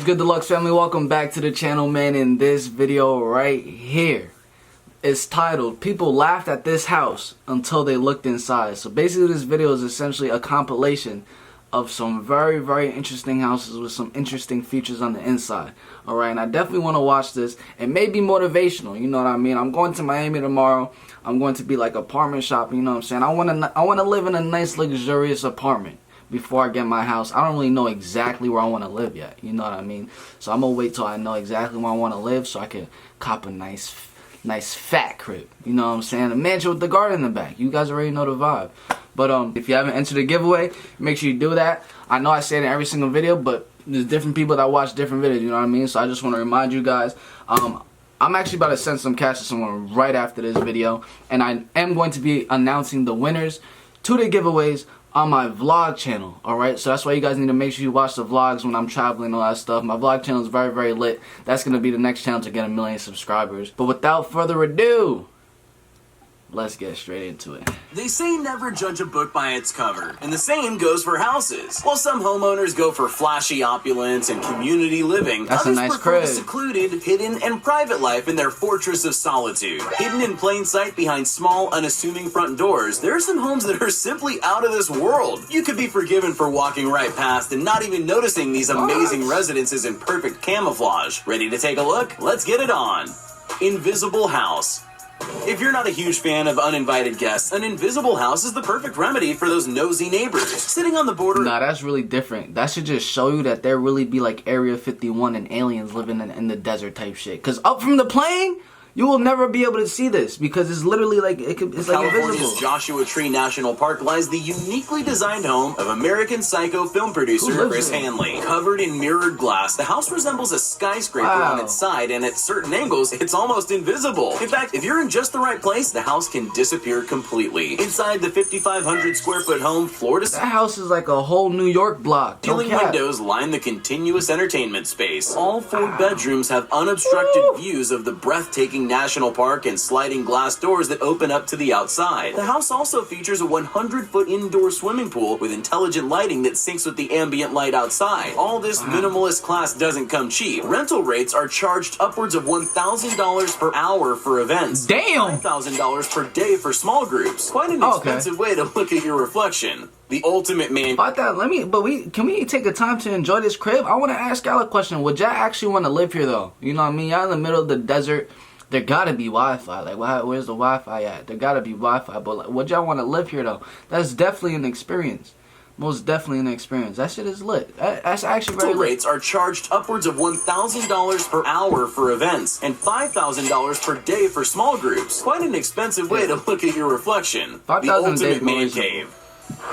good, Deluxe family? Welcome back to the channel, man. In this video right here, it's titled "People Laughed at This House Until They Looked Inside." So basically this video is essentially a compilation of some very interesting houses with some interesting features on the inside. Alright, and I definitely want to watch this. It may be motivational, you know what I mean? I'm going to Miami tomorrow. I'm going to be like apartment shopping, you know what I'm saying? I want to live in a nice luxurious apartment before I get my house. I don't really know exactly where I want to live yet, you know what I mean? So I'm gonna wait till I know exactly where I want to live so I can cop a nice fat crib, you know what I'm saying? A mansion with the garden in the back. You guys already know the vibe. But if you haven't entered the giveaway, make sure you do that. I know I say it in every single video, but there's different people that watch different videos, you know what I mean? So I just want to remind you guys, I'm actually about to send some cash to someone right after this video, and I am going to be announcing the winners to the giveaways on my vlog channel. Alright, so that's why you guys need to make sure you watch the vlogs when I'm traveling and all that stuff. My vlog channel is very lit. That's going to be the next channel to get 1 million subscribers. But without further ado, let's get straight into it. They say never judge a book by its cover, and the same goes for houses. While some homeowners go for flashy opulence and community living, that's others a nice prefer crib. the secluded, hidden, and private life in their fortress of solitude. Hidden in plain sight behind small, unassuming front doors, there are some homes that are simply out of this world. You could be forgiven for walking right past and not even noticing these amazing residences in perfect camouflage. Ready to take a look? Let's get it on. Invisible house. If you're not a huge fan of uninvited guests, an invisible house is the perfect remedy for those nosy neighbors. Sitting on the border... Nah, that's really different. That should just show you that there really be like Area 51 and aliens living in the desert type shit. Because up from the plane, you will never be able to see this because it's literally like, it's like California's invisible. Joshua Tree National Park lies the uniquely designed home of American Psycho film producer Chris Hanley. Covered in mirrored glass, the house resembles a skyscraper on its side, and at certain angles, it's almost invisible. In fact, if you're in just the right place, the house can disappear completely. Inside the 5,500 square foot home, floor to that house is like a whole New York block. ceiling windows line the continuous entertainment space. All 4 bedrooms have unobstructed views of the breathtaking national park and sliding glass doors that open up to the outside. The house also features a 100-foot indoor swimming pool with intelligent lighting that syncs with the ambient light outside. All this minimalist class doesn't come cheap. Rental rates are charged upwards of $1,000 per hour for events. Damn! $5,000 per day for small groups. Quite an expensive way to look at your reflection. The ultimate man. About that, can we take the time to enjoy this crib? I want to ask y'all a question. Would y'all actually want to live here though? You know what I mean? Y'all in the middle of the desert. There gotta be Wi-Fi. Like, where's the Wi-Fi at? There gotta be Wi-Fi. But like, would y'all want to live here though? That's definitely an experience. Most definitely an experience. That shit is lit. That's actually very lit. Rates are charged upwards of $1,000 per hour for events and $5,000 per day for small groups. Quite an expensive way to look at your reflection. The ultimate man cave.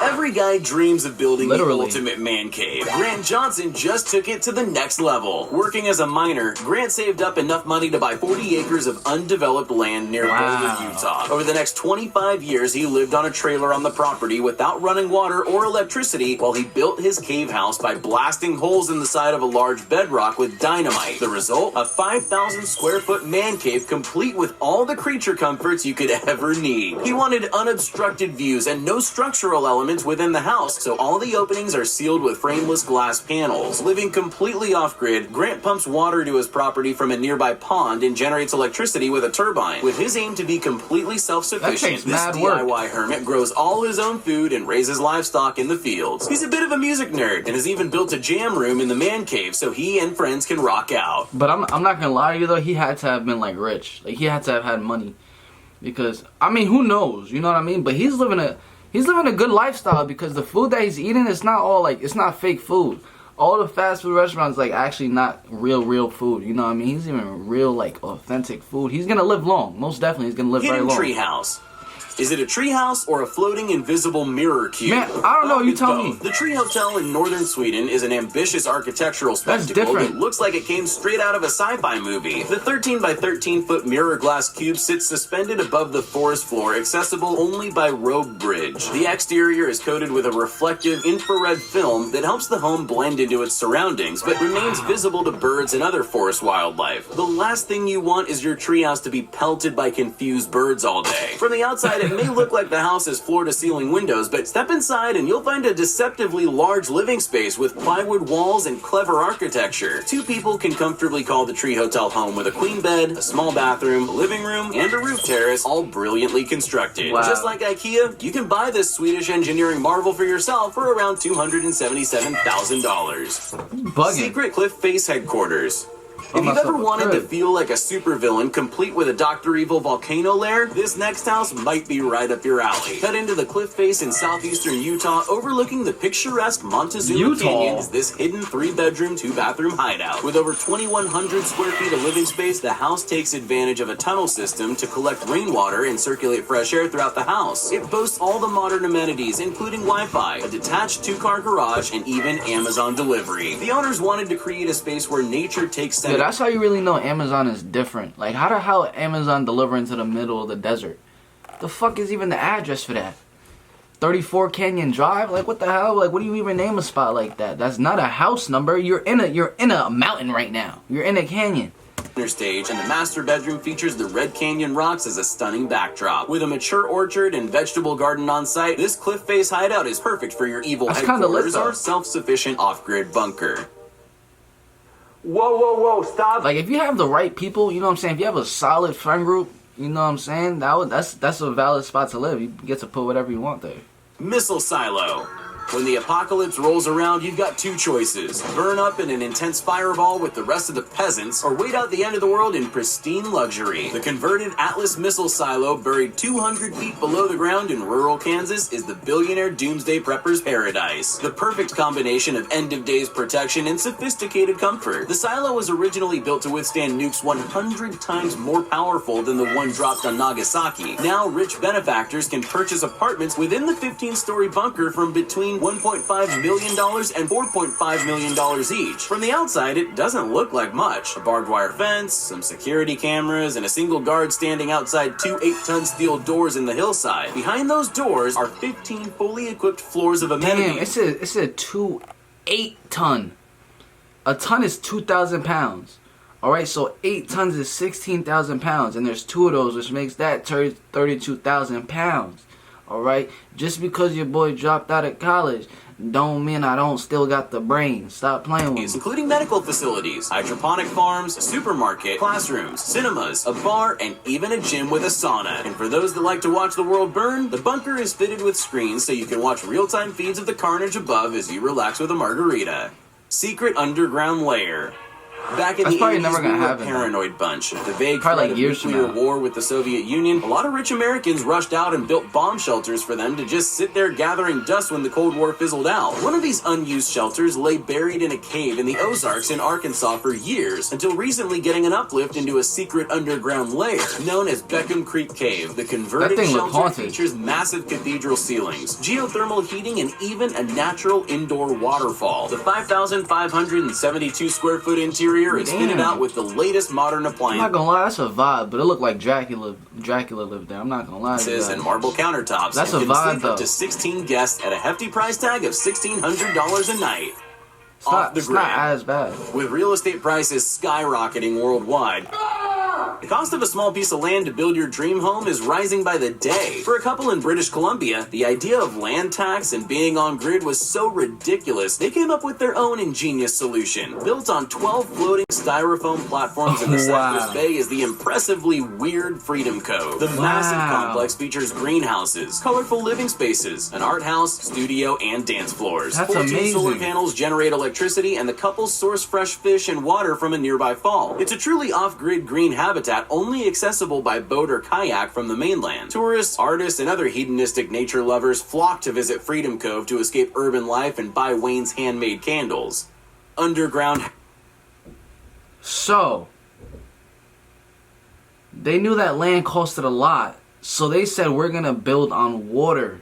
Every guy dreams of building the ultimate man cave. Grant Johnson just took it to the next level. Working as a miner, Grant saved up enough money to buy 40 acres of undeveloped land near Boulder, Utah. Over the next 25 years, he lived on a trailer on the property without running water or electricity while he built his cave house by blasting holes in the side of a large bedrock with dynamite. The result? A 5,000 square foot man cave complete with all the creature comforts you could ever need. He wanted unobstructed views and no structural elements within the house, so all the openings are sealed with frameless glass panels. Living completely off-grid, Grant pumps water to his property from a nearby pond and generates electricity with a turbine. With his aim to be completely self-sufficient, this DIY hermit grows all his own food and raises livestock in the fields. He's a bit of a music nerd and has even built a jam room in the man cave so he and friends can rock out. But I'm not gonna lie to you though, he had to have been like rich. Like he had to have had money. Because, I mean, who knows? You know what I mean? But he's living a good lifestyle because the food that he's eating is not all like, it's not fake food. All the fast food restaurants like actually not real food. You know what I mean? He's even real like authentic food. He's gonna live long. Most definitely he's gonna live very long. Hidden treehouse. Is it a treehouse or a floating invisible mirror cube? Man, I don't know. You tell me. The Tree Hotel in northern Sweden is an ambitious architectural spectacle that looks like it came straight out of a sci-fi movie. The 13 by 13 foot mirror glass cube sits suspended above the forest floor, accessible only by rope bridge. The exterior is coated with a reflective infrared film that helps the home blend into its surroundings, but remains visible to birds and other forest wildlife. The last thing you want is your treehouse to be pelted by confused birds all day. From the outside, it may look like the house has floor-to-ceiling windows, but step inside and you'll find a deceptively large living space with plywood walls and clever architecture. Two people can comfortably call the Tree Hotel home with a queen bed, a small bathroom, a living room, and a roof terrace, all brilliantly constructed. Wow. Just like IKEA, you can buy this Swedish engineering marvel for yourself for around $277,000. Secret cliff face headquarters. If you've ever wanted to feel like a supervillain complete with a Dr. Evil volcano lair, this next house might be right up your alley. Cut into the cliff face in southeastern Utah, overlooking the picturesque Montezuma Canyon is this hidden 3-bedroom, 2-bathroom hideout. With over 2,100 square feet of living space, the house takes advantage of a tunnel system to collect rainwater and circulate fresh air throughout the house. It boasts all the modern amenities, including Wi-Fi, a detached 2-car garage, and even Amazon delivery. The owners wanted to create a space where nature takes center. That's how you really know Amazon is different. Like, how the hell Amazon delivering to the middle of the desert? The fuck is even the address for that? 34 Canyon Drive? Like, what the hell? Like, what do you even name a spot like that? That's not a house number. You're in a mountain right now. You're in a canyon. Stage, and the master bedroom features the Red Canyon rocks as a stunning backdrop. With a mature orchard and vegetable garden on site, this cliff face hideout is perfect for your evil headquarters or self-sufficient off-grid bunker. Whoa, stop. Like, if you have the right people, you know what I'm saying? If you have a solid friend group, you know what I'm saying? That's a valid spot to live. You get to put whatever you want there. Missile silo. When the apocalypse rolls around, you've got two choices. Burn up in an intense fireball with the rest of the peasants, or wait out the end of the world in pristine luxury. The converted Atlas missile silo, buried 200 feet below the ground in rural Kansas, is the billionaire doomsday prepper's paradise. The perfect combination of end-of-days protection and sophisticated comfort. The silo was originally built to withstand nukes 100 times more powerful than the one dropped on Nagasaki. Now, rich benefactors can purchase apartments within the 15-story bunker from between $1.5 million and $4.5 million each. From the outside, it doesn't look like much. A barbed wire fence, some security cameras, and a single guard standing outside 2 8-ton steel doors in the hillside. Behind those doors are 15 fully equipped floors of amenities. Damn, it said 2 8-ton. A ton is 2,000 pounds. Alright, so 8 tons is 16,000 pounds, and there's 2 of those, which makes that 32,000 pounds. Alright, just because your boy dropped out of college don't mean I don't still got the brain. Stop playing with me. Including medical facilities, hydroponic farms, a supermarket, classrooms, cinemas, a bar, and even a gym with a sauna. And for those that like to watch the world burn, the bunker is fitted with screens so you can watch real-time feeds of the carnage above as you relax with a margarita. Secret underground lair. Back in the 80s, we were a paranoid bunch. The vague threat of nuclear war with the Soviet Union, a lot of rich Americans rushed out and built bomb shelters for them to just sit there gathering dust when the Cold War fizzled out. One of these unused shelters lay buried in a cave in the Ozarks in Arkansas for years, until recently getting an uplift into a secret underground lair known as Beckham Creek Cave. The converted shelter features massive cathedral ceilings, geothermal heating, and even a natural indoor waterfall. The 5,572 square foot interior is fitted out with the latest modern appliances. I'm not gonna lie, that's a vibe, but it looked like Dracula lived there. I'm not gonna lie. And marble countertops. That's a vibe, though. Up to 16 guests at a hefty price tag of $1,600 a night. It's not as bad. With real estate prices skyrocketing worldwide, the cost of a small piece of land to build your dream home is rising by the day. For a couple in British Columbia, the idea of land tax and being on grid was so ridiculous, they came up with their own ingenious solution. Built on 12 floating styrofoam platforms in the Cypress Bay is the impressively weird Freedom Cove. The massive complex features greenhouses, colorful living spaces, an art house, studio, and dance floors. That's 14 amazing. solar panels generate electricity, and the couple source fresh fish and water from a nearby fall. It's a truly off-grid green habitat only accessible by boat or kayak from the mainland. Tourists, artists, and other hedonistic nature lovers flock to visit Freedom Cove to escape urban life and buy Wayne's handmade candles. Underground. So, they knew that land costed a lot, so they said we're gonna build on water.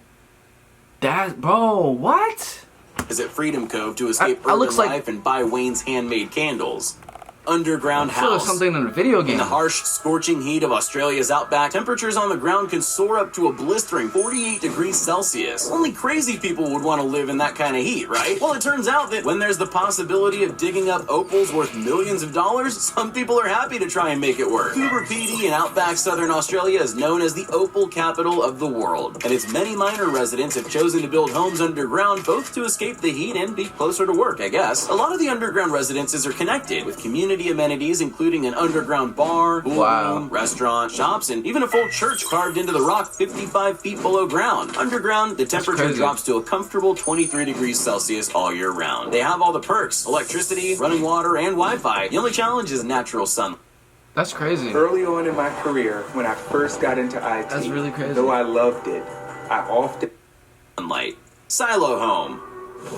Bro, what? Visit Freedom Cove to escape urban life and buy Wayne's handmade candles. Underground I feel like house. something in a video game. In the harsh, scorching heat of Australia's outback, temperatures on the ground can soar up to a blistering 48 degrees Celsius. Only crazy people would want to live in that kind of heat, right? Well, it turns out that when there's the possibility of digging up opals worth millions of dollars, some people are happy to try and make it work. Coober Pedy in outback southern Australia is known as the opal capital of the world, and its many miner residents have chosen to build homes underground both to escape the heat and be closer to work, I guess. A lot of the underground residences are connected with community amenities including an underground bar, pool room, restaurant, shops, and even a full church carved into the rock 55 feet below ground. Underground, the temperature drops to a comfortable 23 degrees Celsius all year round. They have all the perks: electricity, running water, and Wi-Fi. The only challenge is natural sun. That's crazy. Early on in my career, when I first got into IT, that's really crazy. Though I loved it, I often... Sunlight. Silo home.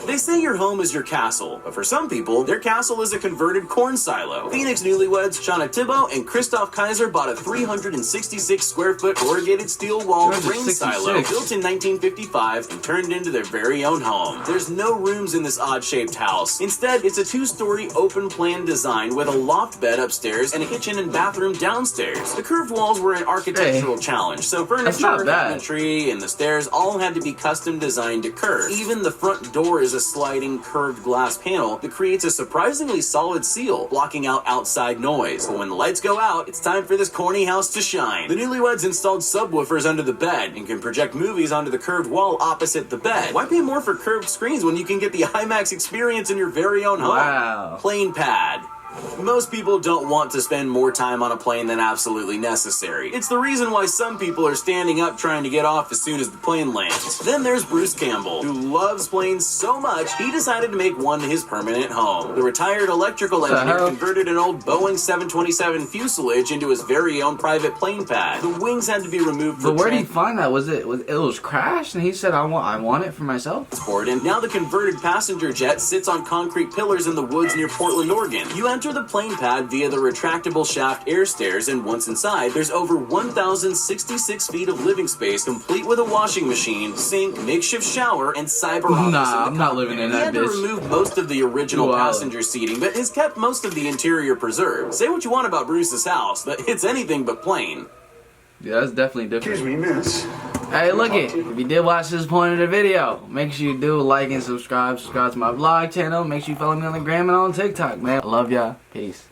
They say your home is your castle, but for some people, their castle is a converted corn silo. Phoenix newlyweds Shauna Thibault and Christoph Kaiser bought a 366 square foot corrugated steel wall grain silo built in 1955 and turned into their very own home. There's no rooms in this odd-shaped house. Instead, it's a two-story open plan design with a loft bed upstairs and a kitchen and bathroom downstairs. The curved walls were an architectural challenge, so furniture, cabinetry, and the stairs all had to be custom designed to curve. Even the front door is a sliding curved glass panel that creates a surprisingly solid seal, blocking out outside noise. But when the lights go out, it's time for this corny house to shine. The newlyweds installed subwoofers under the bed and can project movies onto the curved wall opposite the bed. Why pay more for curved screens when you can get the IMAX experience in your very own home? Wow. Plane pad. Most people don't want to spend more time on a plane than absolutely necessary. It's the reason why some people are standing up trying to get off as soon as the plane lands. Then there's Bruce Campbell, who loves planes so much he decided to make one his permanent home. The retired electrical engineer converted an old Boeing 727 fuselage into his very own private plane pad. The wings had to be removed for But where did he find that? It was crashed, and he said, I want it for myself? And now the converted passenger jet sits on concrete pillars in the woods near Portland, Oregon. You enter the plane pad via the retractable shaft air stairs, and once inside, there's over 1,066 feet of living space, complete with a washing machine, sink, makeshift shower, and cyber office. Nah, I'm not living in that bitch. He had to remove most of the original passenger seating, but has kept most of the interior preserved. Say what you want about Bruce's house, but it's anything but plain. Yeah, that's definitely different. Excuse me, miss. Hey, look it. If you did watch this point of the video, make sure you do like and subscribe. Subscribe to my vlog channel. Make sure you follow me on the gram and on TikTok, man. I love y'all. Peace.